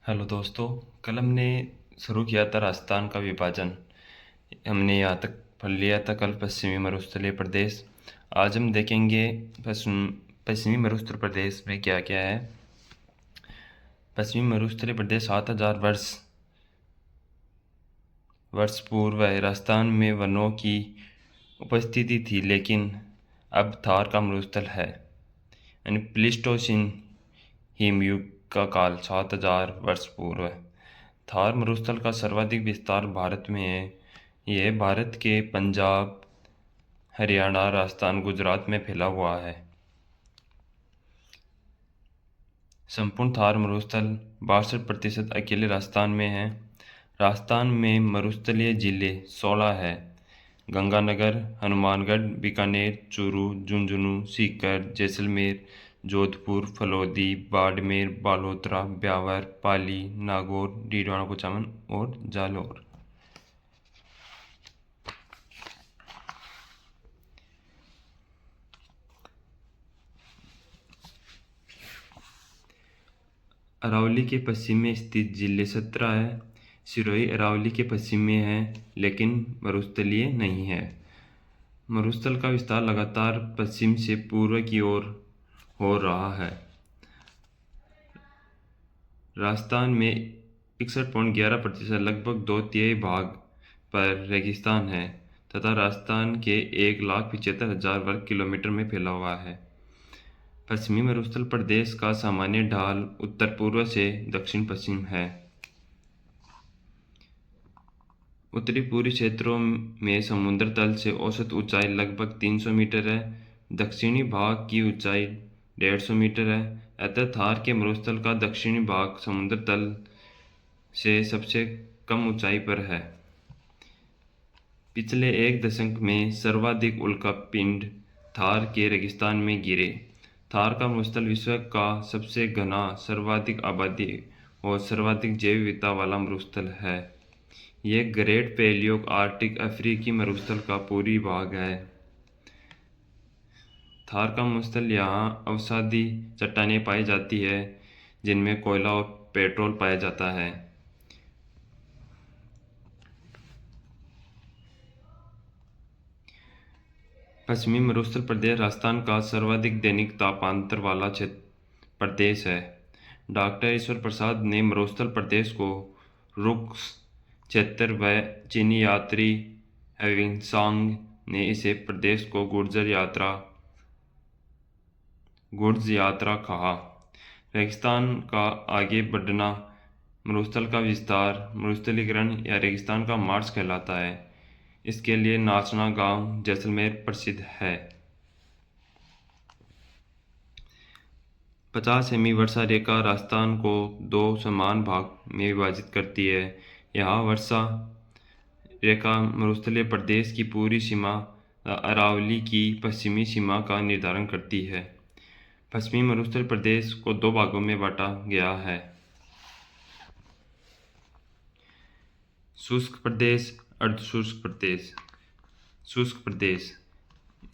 Hello दोस्तों। कल हमने शुरू किया था राजस्थान का विभाजन। हमने यहाँ तक पढ़ लिया था कल पश्चिमी मरुस्थलीय प्रदेश। आज हम देखेंगे पश्चिमी मरुस्थलीय प्रदेश में क्या क्या है। पश्चिमी मरुस्थलीय प्रदेश 7,000 वर्ष पूर्व राजस्थान में वनों की उपस्थिति थी, लेकिन अब थार का मरुस्थल है। यानी प्लीस्टोसीन हिमयुग का काल 7,000 वर्ष पूर्व। थार मरुस्थल का सर्वाधिक विस्तार भारत में है। यह भारत के पंजाब, हरियाणा, राजस्थान, गुजरात में फैला हुआ है। संपूर्ण थार मरुस्थल 62% अकेले राजस्थान में है। राजस्थान में मरुस्थलीय जिले 16 है: गंगानगर, हनुमानगढ़, बीकानेर, चूरू, झुंझुनू, सीकर, जैसलमेर, जोधपुर, फलोदी, बाड़मेर, बालोतरा, ब्यावर, पाली, नागौर, डीडवाना कुचामन और जालौर। अरावली के पश्चिम में स्थित जिले 17 है। सिरोही अरावली के पश्चिम में है, लेकिन मरुस्थलीय नहीं है। मरुस्थल का विस्तार लगातार पश्चिम से पूर्व की ओर हो रहा है। राजस्थान में 61.11%, लगभग 2/3 भाग पर रेगिस्तान है तथा राजस्थान के 1,75,000 वर्ग किलोमीटर में फैला हुआ है। पश्चिमी मरुस्थल प्रदेश का सामान्य ढाल उत्तर पूर्व से दक्षिण पश्चिम है। उत्तरी पूर्वी क्षेत्रों में समुद्र तल से औसत ऊंचाई लगभग 300 मीटर है। दक्षिणी भाग की ऊंचाई 150 मीटर है। अतः थार के मरुस्थल का दक्षिणी भाग समुद्र तल से सबसे कम ऊंचाई पर है। पिछले एक दशक में सर्वाधिक उल्कापिंड थार के रेगिस्तान में गिरे। थार का मरुस्थल विश्व का सबसे घना, सर्वाधिक आबादी और सर्वाधिक जैव विविधता वाला मरुस्थल है। यह ग्रेट पैलियो आर्कटिक अफ्रीकी मरुस्थल का पूरी भाग है। थार का मरुस्थल यहाँ अवसादी चट्टानें पाई जाती है, जिनमें कोयला और पेट्रोल पाया जाता है। पश्चिमी मरुस्थल प्रदेश राजस्थान का सर्वाधिक दैनिक तापांतर वाला प्रदेश है। डॉक्टर ईश्वर प्रसाद ने मरुस्थल प्रदेश को रुक्स क्षेत्र व चीनी यात्री हेविंगसांग ने इसे प्रदेश को गुर्ज यात्रा कहा। रेगिस्तान का आगे बढ़ना, मरुस्थल का विस्तार, मरुस्थलीकरण या रेगिस्तान का मार्च कहलाता है। इसके लिए नाचना गांव जैसलमेर प्रसिद्ध है। 50 सेमी वर्षा रेखा राजस्थान को 2 समान भाग में विभाजित करती है। यहाँ वर्षा रेखा मरुस्थलीय प्रदेश की पूरी सीमा, अरावली की पश्चिमी सीमा का निर्धारण करती है। पश्चिमी मरुस्थल प्रदेश को 2 भागों में बांटा गया है: शुष्क प्रदेश, अर्धशुष्क प्रदेश। शुष्क प्रदेश,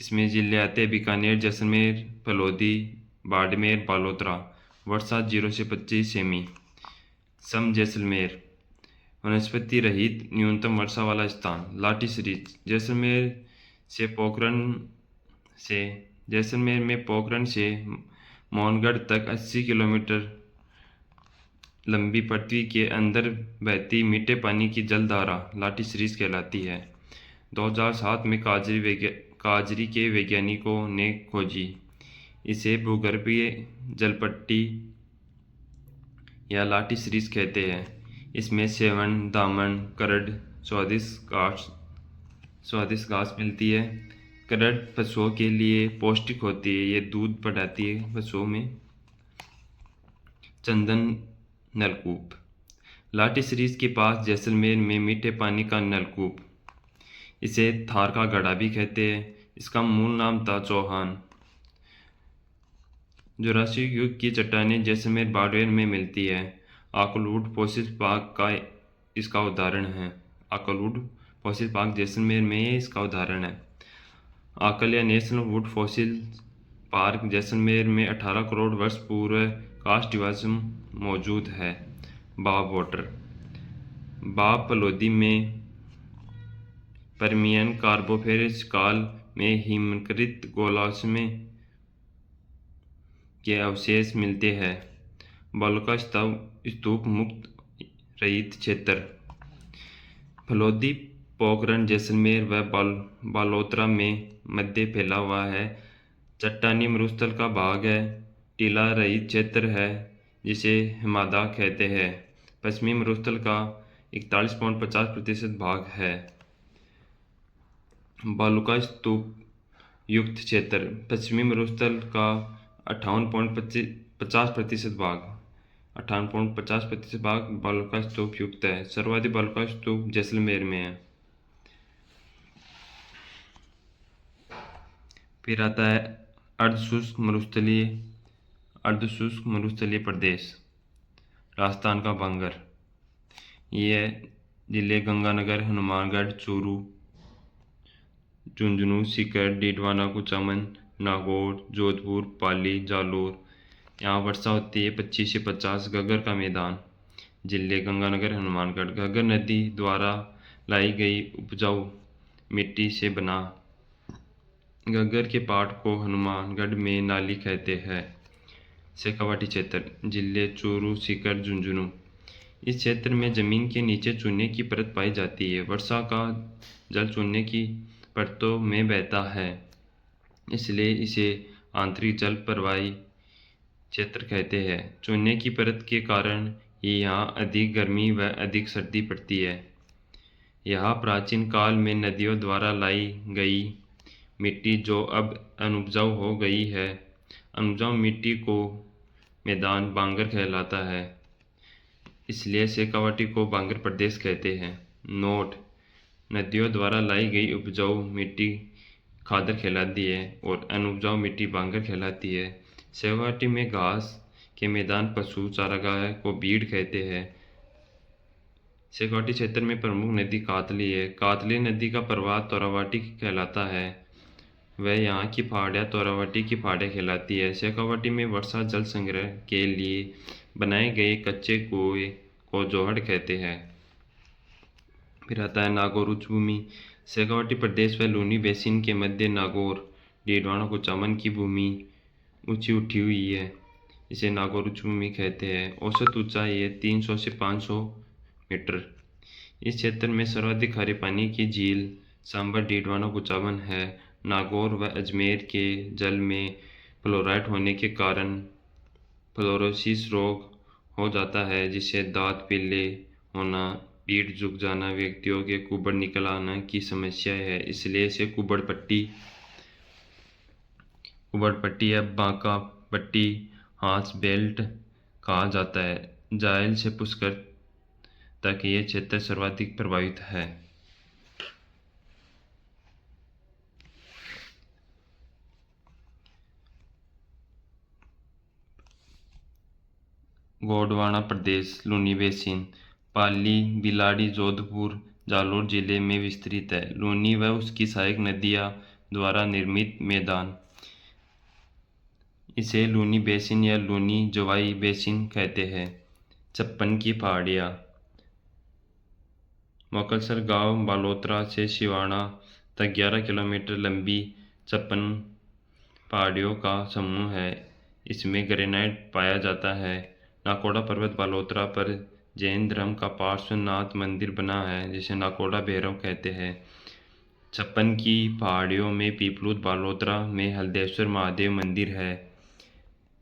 इसमें जिले आते हैं बीकानेर, जैसलमेर, फलोदी, बाड़मेर, बालोतरा। वर्षा 0 से 25 सेमी। सम जैसलमेर, वनस्पति रहित न्यूनतम वर्षा वाला स्थान। लाठी सीरीज, जैसलमेर में पोखरण से मोहनगढ़ तक 80 किलोमीटर लंबी पृथ्वी के अंदर बहती मीठे पानी की जलधारा लाठी सीरीज कहलाती है। 2007 में काजरी के वैज्ञानिकों ने खोजी। इसे भूगर्भीय जलपट्टी या लाठी सीरीज कहते हैं। इसमें सेवन, दामन, करड, स्वादिष्ट घास मिलती है। करड पशुओं के लिए पौष्टिक होती है, ये दूध बढ़ाती है पशुओं में। चंदन नलकूप, लाठी सीरीज के पास जैसलमेर में मीठे पानी का नलकूप। इसे थार का घड़ा भी कहते हैं। इसका मूल नाम था चौहान। जुरासिक युग की चट्टानें जैसलमेर बाड़मेर में मिलती है। आकलवुड फॉसिल पार्क का इसका उदाहरण है। आकलवुड फॉसिल पार्क जैसलमेर में इसका उदाहरण है। आकलिया national wood fossil park Jaisalmer में 18 करोड़ वर्ष पूर्व कास्ट डिवाइसम मौजूद है। बाब वाटर। बाब फलोदी में पर्मियन कार्बोफेरस काल में हिमकृत गोलाश्म के अवशेष मिलते हैं। बालुका स्तूप मुक्त रहित क्षेत्र। फलोदी पोखरण जैसलमेर व बालोतरा में मध्य फैला हुआ है। चट्टानी मरुस्थल का भाग है। टीला रहित क्षेत्र है जिसे हिमादा कहते हैं। पश्चिमी मरुस्थल का 41.50% भाग है। बालुका स्तूप युक्त क्षेत्र। पश्चिमी मरुस्थल का 58.50% भाग बालुका स्तूप युक्त है। सर्वाधिक बालुका स्तूप जैसलमेर में है। फिर आता है अर्धशुष्क मरुस्थलीय प्रदेश। राजस्थान का बांगर। ये जिले गंगानगर, हनुमानगढ़, चूरू, झुंझुनू, सीकर, डीडवाना, कुचामन, नागौर, जोधपुर, पाली, जालोर। यहाँ वर्षा होती है 25 से 50। घग्गर का मैदान। जिले गंगानगर, हनुमानगढ़। घग्गर नदी द्वारा लाई गई उपजाऊ मिट्टी से बना घग्गर के पहाड़ को हनुमानगढ़ में नाली कहते हैं। शेखावाटी क्षेत्र। जिले चूरू, सीकर, झुंझुनू। इस क्षेत्र में जमीन के नीचे चूने की परत पाई जाती है। वर्षा का जल चूने की परतों में बहता है, इसलिए इसे आंतरिक जल प्रवाही क्षेत्र कहते हैं। चूने की परत के कारण ही यहाँ अधिक गर्मी व अधिक सर्दी पड़ती है। यहाँ प्राचीन काल में नदियों द्वारा लाई गई मिट्टी जो अब अनुपजाऊ हो गई है, अनुपजाऊ मिट्टी को मैदान बांगर कहलाता है, इसलिए शेखावाटी को बांगर प्रदेश कहते हैं। नोट: नदियों द्वारा लाई गई उपजाऊ मिट्टी खादर कहलाती है और अनुपजाऊ मिट्टी बांगर कहलाती है। शेखावाटी में घास के मैदान पशु चारागाह को बीड़ कहते हैं। शेखावाटी क्षेत्र में प्रमुख नदी कातली है। कातली नदी का प्रवाह तोरावाटी कहलाता है। वह यहाँ की पहाड़ियाँ तोरावाटी की पहाड़ियाँ कहलाती है। शेखावाटी में वर्षा जल संग्रह के लिए बनाए गए कच्चे कुएं को जोहड़ कहते हैं। फिर आता है नागौर उच्चभूमि। शेखावाटी प्रदेश व लूनी बेसिन के मध्य नागौर, डीडवाना, कुचामन की भूमि ऊंची उठी हुई है, इसे नागौर उच्चभूमि कहते हैं। औसत ऊंचाई है 300 से 500 मीटर। इस क्षेत्र में सर्वाधिक खारे पानी की झील सांबर, डीडवाना, कुचामन है। नागौर व अजमेर के जल में फ्लोराइड होने के कारण फ्लोरोसिस रोग हो जाता है, जिससे दांत पीले होना, पीठ झुक जाना, व्यक्तियों के कुबड़ निकल आना की समस्या है, इसलिए इसे कुबड़ पट्टी या बांका पट्टी, हाथ बेल्ट कहा जाता है। जायल से पुष्कर तक ये क्षेत्र सर्वाधिक प्रभावित है। गोंडवाना प्रदेश, लूनी बेसिन। पाली, बिलाड़ी, जोधपुर, जालोर जिले में विस्तृत है। लूनी व उसकी सहायक नदियाँ द्वारा निर्मित मैदान, इसे लूनी बेसिन या लूनी जोवाई बेसिन कहते हैं। छप्पन की पहाड़ियाँ। मोकलसर गांव बालोतरा से सिवाना तक 11 किलोमीटर लंबी 56 पहाड़ियों का समूह है। इसमें ग्रेनाइट पाया जाता है। नाकोड़ा पर्वत बालोतरा पर जैन धर्म का पार्श्वनाथ मंदिर बना है, जिसे नाकोड़ा भैरव कहते हैं। 56 की पहाड़ियों में पीपलूद बालोतरा में हल्देश्वर महादेव मंदिर है।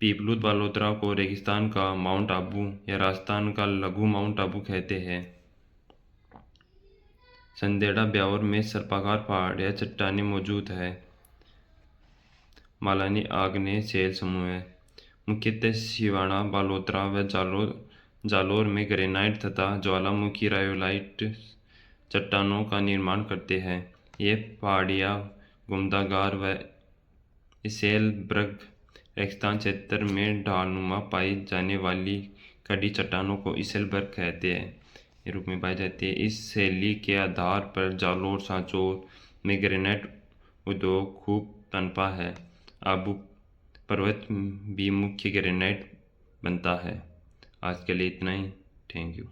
पीपलूद बालोतरा को रेगिस्तान का माउंट आबू या राजस्थान का लघु माउंट आबू कहते हैं। संदेड़ा ब्यावर में सर्पाकार पहाड़ियाँ चट्टानें मौजूद है। मालानी आग्नेय शैल समूह है। मुख्यतः सिवाना, बालोतरा व जालोर में ग्रेनाइट तथा ज्वालामुखी रायोलाइट चट्टानों का निर्माण करते हैं। ये पहाड़ियाँ घुमदागार व इसेलबर्ग रेगिस्तान क्षेत्र में ढालनुमा पाई जाने वाली कड़ी चट्टानों को इसेलबर्ग कहते हैं के रूप में पाई जाती है। इस शैली के आधार पर जालोर सांचौर में ग्रेनाइट उद्योग खूब पनपा है। आबू पर्वत भी मुख्य ग्रेनाइट बनता है। आज के लिए इतना ही। Thank you.